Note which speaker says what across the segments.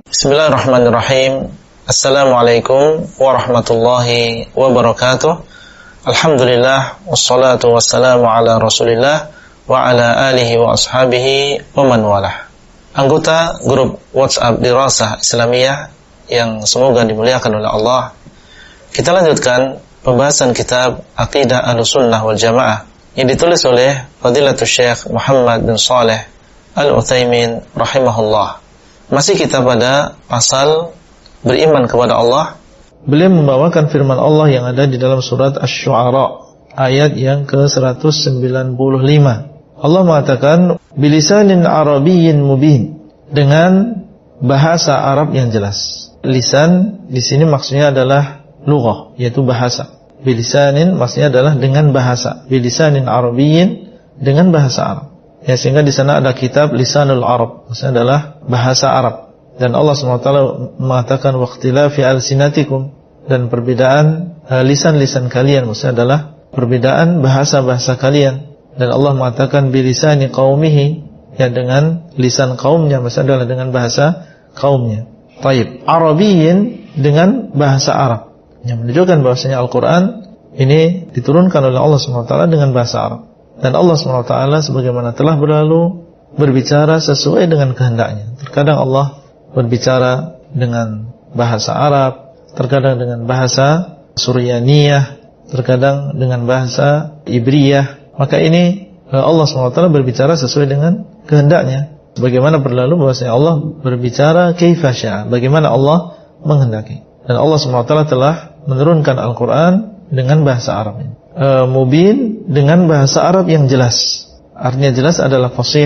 Speaker 1: Bismillahirrahmanirrahim. Assalamualaikum warahmatullahi wabarakatuh. Alhamdulillah, wassalatu wassalamu ala Rasulillah wa ala alihi wa ashabihi wa man walah. Anggota grup WhatsApp Dirasah Islamiyah yang semoga dimuliakan oleh Allah, kita lanjutkan pembahasan kitab Aqidah Ahlussunnah wal Jamaah yang ditulis oleh Fadilatul Syekh Muhammad bin Shalih Al-Utsaimin rahimahullah. Masih kita pada pasal beriman kepada Allah. Beliau membawakan firman Allah yang ada di dalam surat Asy-Syu'ara ayat yang ke-195. Allah mengatakan bilisanin arabiyyin mubin, dengan bahasa Arab yang jelas. Lisan di sini maksudnya adalah lughah, yaitu bahasa. Bilisanin maksudnya adalah dengan bahasa. Bilisanin arabiyyin, dengan bahasa Arab. Ya, sehingga di sana ada kitab Lisanul Arab, maksudnya adalah bahasa Arab. Dan Allah SWT mengatakan waqtilafi alsinatikum, dan perbedaan lisan-lisan kalian, maksudnya adalah perbedaan bahasa-bahasa kalian. Dan Allah mengatakan bilisani qaumihi, ya dengan lisan kaumnya, maksudnya adalah dengan bahasa kaumnya. Taib, Arabiyyin, dengan bahasa Arab, yang menunjukkan bahwasanya Al-Quran ini diturunkan oleh Allah SWT dengan bahasa Arab. Dan Allah SWT sebagaimana telah berlalu berbicara sesuai dengan kehendaknya. Terkadang Allah berbicara dengan bahasa Arab, terkadang dengan bahasa Suryaniyah, terkadang dengan bahasa Ibriyah. Maka ini Allah SWT berbicara sesuai dengan kehendaknya. Bagaimana berlalu bahwasanya Allah berbicara kaifa syaa, bagaimana Allah menghendaki. Dan Allah SWT telah menurunkan Al-Quran dengan bahasa Arab ini. Mubin, dengan bahasa Arab yang jelas. Artinya jelas adalah fasih,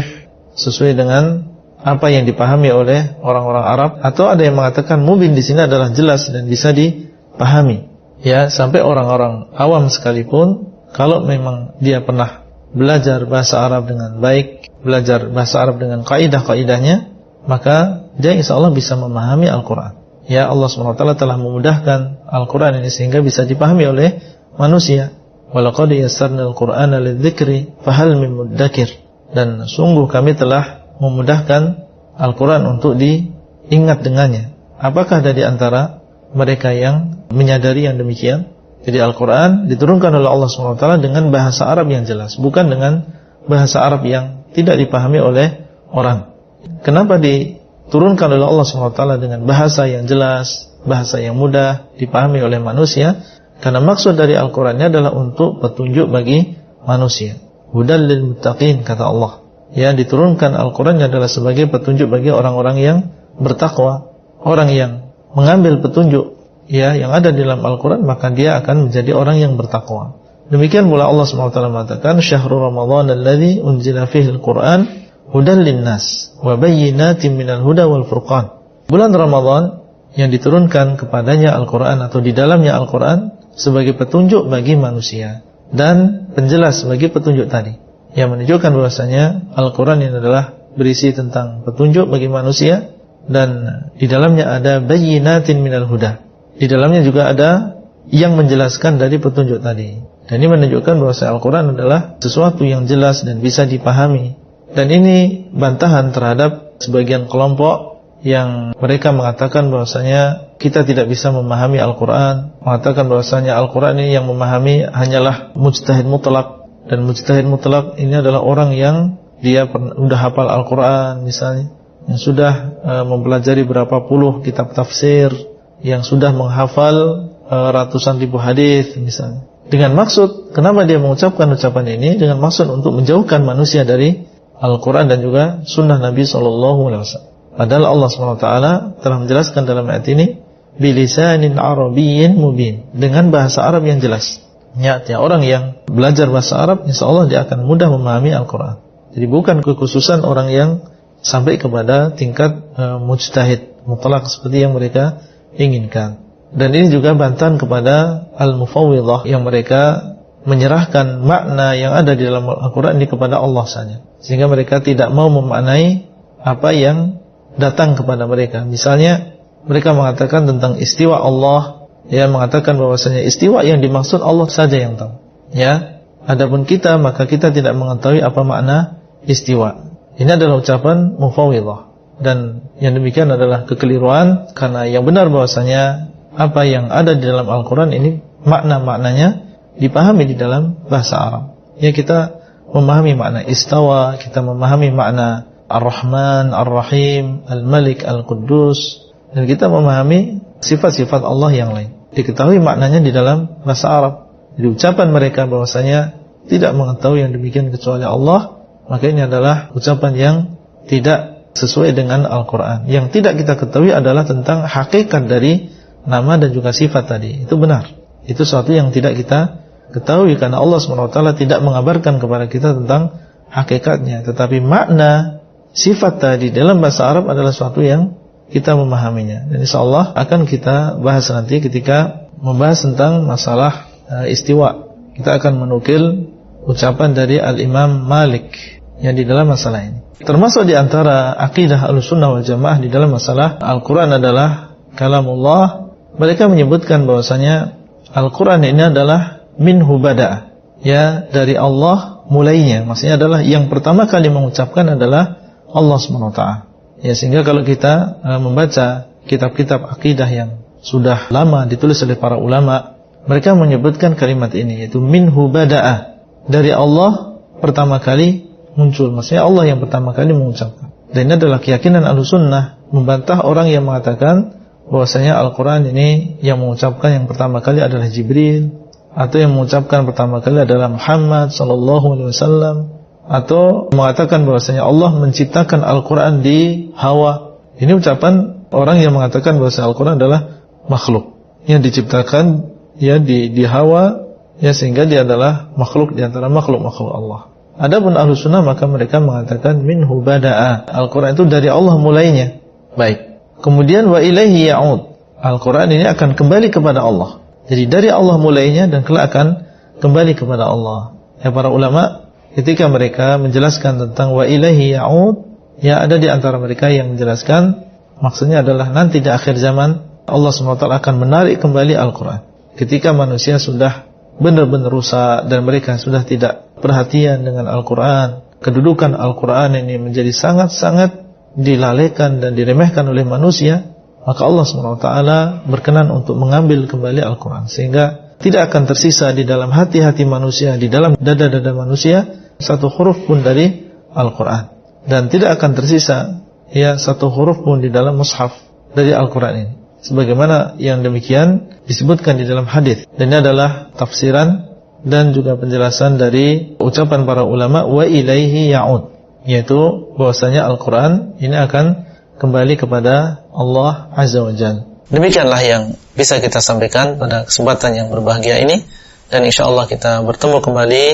Speaker 1: sesuai dengan apa yang dipahami oleh orang-orang Arab. Atau ada yang mengatakan mubin di sini adalah jelas dan bisa dipahami. Ya, sampai orang-orang awam sekalipun, kalau memang dia pernah belajar bahasa Arab dengan baik, belajar bahasa Arab dengan kaidah-kaidahnya, maka dia insya Allah bisa memahami Al-Quran. Ya, Allah SWT telah memudahkan Al-Quran ini sehingga bisa dipahami oleh manusia. Walaqad yassarnal Qur'ana lidzikri fahal min muddakir. Dan sungguh kami telah memudahkan Al-Quran untuk diingat dengannya. Apakah ada di antara mereka yang menyadari yang demikian? Jadi Al-Quran diturunkan oleh Allah SWT dengan bahasa Arab yang jelas, bukan dengan bahasa Arab yang tidak dipahami oleh orang. Kenapa diturunkan oleh Allah SWT dengan bahasa yang jelas, bahasa yang mudah dipahami oleh manusia? Karena maksud dari Al-Qurannya adalah untuk petunjuk bagi manusia. Hudal lil muttaqin, kata Allah. Ya, diturunkan Al-Qurannya adalah sebagai petunjuk bagi orang-orang yang bertakwa. Orang yang mengambil petunjuk ya yang ada di dalam Al-Quran, maka dia akan menjadi orang yang bertakwa. Demikian pula Allah SWT mengatakan Syahrul Ramadan alladzi unzila fihi al-Quran hudal linnas wa bayyinatin minal huda wal furqan. Bulan Ramadan yang diturunkan kepadanya Al-Quran atau di dalamnya Al-Quran sebagai petunjuk bagi manusia dan penjelas bagi petunjuk tadi, yang menunjukkan bahwasanya Al-Quran ini adalah berisi tentang petunjuk bagi manusia, dan di dalamnya ada bayyinatin minal huda. Di dalamnya juga ada yang menjelaskan dari petunjuk tadi. Dan ini menunjukkan bahwasanya Al-Quran adalah sesuatu yang jelas dan bisa dipahami. Dan ini bantahan terhadap sebagian kelompok yang mereka mengatakan bahwasanya kita tidak bisa memahami Al-Quran, mengatakan bahwasanya Al-Quran ini yang memahami hanyalah mujtahid mutlak. Dan mujtahid mutlak ini adalah orang yang dia sudah hafal Al-Quran misalnya, yang sudah mempelajari berapa puluh kitab tafsir, yang sudah menghafal ratusan ribu hadis misalnya. Dengan maksud, kenapa dia mengucapkan ucapan ini? Dengan maksud untuk menjauhkan manusia dari Al-Quran dan juga sunnah Nabi SAW. Padahal Allah SWT telah menjelaskan dalam ayat ini bilisanin arabiyyin mubin, dengan bahasa Arab yang jelas. Ya, orang yang belajar bahasa Arab, insya Allah dia akan mudah memahami Al-Quran. Jadi bukan kekhususan orang yang sampai kepada tingkat mujtahid mutlak seperti yang mereka inginkan. Dan ini juga bantahan kepada al-mufawwidhah yang mereka menyerahkan makna yang ada di dalam Al-Quran ini kepada Allah saja, sehingga mereka tidak mau memaknai apa yang datang kepada mereka. Misalnya mereka mengatakan tentang istiwa Allah, ya, mengatakan bahwasanya istiwa yang dimaksud Allah saja yang tahu. Ya, adapun kita, maka kita tidak mengetahui apa makna istiwa. Ini adalah ucapan mufawwidhah.
Speaker 2: dan yang demikian adalah kekeliruan, karena yang benar bahwasanya apa yang ada di dalam Al-Quran ini makna-maknanya dipahami di dalam bahasa Arab. Ya, kita memahami makna istawa, kita memahami makna Ar-Rahman, Ar-Rahim, Al-Malik, Al-Quddus, dan kita memahami sifat-sifat Allah yang lain. Diketahui maknanya di dalam bahasa Arab. Jadi ucapan mereka bahwasanya tidak mengetahui yang demikian kecuali Allah, maka ini adalah ucapan yang tidak sesuai dengan Al-Quran. Yang tidak kita ketahui adalah tentang hakikat dari nama dan juga sifat tadi. Itu benar. Itu sesuatu yang tidak kita ketahui, karena Allah SWT tidak mengabarkan kepada kita tentang hakikatnya. Tetapi makna sifat tadi dalam bahasa Arab adalah sesuatu yang kita memahaminya. Dan insyaallah akan kita bahas nanti ketika membahas tentang masalah istiwa. Kita akan menukil ucapan dari Al-Imam Malik yang di dalam masalah ini. Termasuk di antara akidah Ahlussunnah wal Jamaah di dalam masalah Al-Quran adalah kalamullah. Mereka menyebutkan bahwasanya Al-Quran ini adalah minhu bada'a, ya, dari Allah mulainya. Maksudnya adalah yang pertama kali mengucapkan adalah Allah SWT. Ya, sehingga kalau kita membaca kitab-kitab akidah yang sudah lama ditulis oleh para ulama, mereka menyebutkan kalimat ini, yaitu minhu bada'a, dari Allah pertama kali muncul. Maksudnya Allah yang pertama kali mengucapkan. Dan ini adalah keyakinan Ahlussunnah, membantah orang yang mengatakan bahwasanya Al-Quran ini yang mengucapkan yang pertama kali adalah Jibril, atau yang mengucapkan pertama kali adalah Muhammad SAW, atau mengatakan bahwasanya Allah menciptakan Al-Quran di Hawa. Ini ucapan orang yang mengatakan bahwasanya Al-Quran adalah makhluk yang diciptakan ya di Hawa, ya, sehingga dia adalah makhluk di antara makhluk-makhluk Allah. Adapun Ahlussunnah maka mereka mengatakan minhu bada'a, Al-Quran itu dari Allah mulainya. Baik. Kemudian wa ilaihi ya'ud, Al-Quran ini akan kembali kepada Allah. Jadi dari Allah mulainya dan kelak akan kembali kepada Allah. Ya, para ulama ketika mereka menjelaskan tentang wa ilaihi ya'ud, ya, ada di antara mereka yang menjelaskan maksudnya adalah nanti di akhir zaman Allah SWT akan menarik kembali Al-Quran. Ketika manusia sudah benar-benar rusak dan mereka sudah tidak perhatian dengan Al-Quran, kedudukan Al-Quran ini menjadi sangat-sangat dilalaikan dan diremehkan oleh manusia, maka Allah SWT berkenan untuk mengambil kembali Al-Quran, sehingga tidak akan tersisa di dalam hati-hati manusia, di dalam dada-dada manusia satu huruf pun dari Al-Quran, dan tidak akan tersisa ya satu huruf pun di dalam mushaf dari Al-Quran ini, sebagaimana yang demikian disebutkan di dalam hadis. Dan ini adalah tafsiran dan juga penjelasan dari ucapan para ulama wa ilaihi ya'ud, yaitu bahwasanya Al-Quran ini akan kembali kepada Allah Azza wa Jalla.
Speaker 1: Demikianlah yang bisa kita sampaikan pada kesempatan yang berbahagia ini, dan insyaallah kita bertemu kembali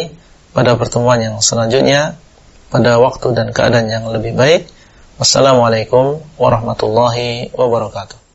Speaker 1: pada pertemuan yang selanjutnya pada waktu dan keadaan yang lebih baik. Wassalamualaikum warahmatullahi wabarakatuh.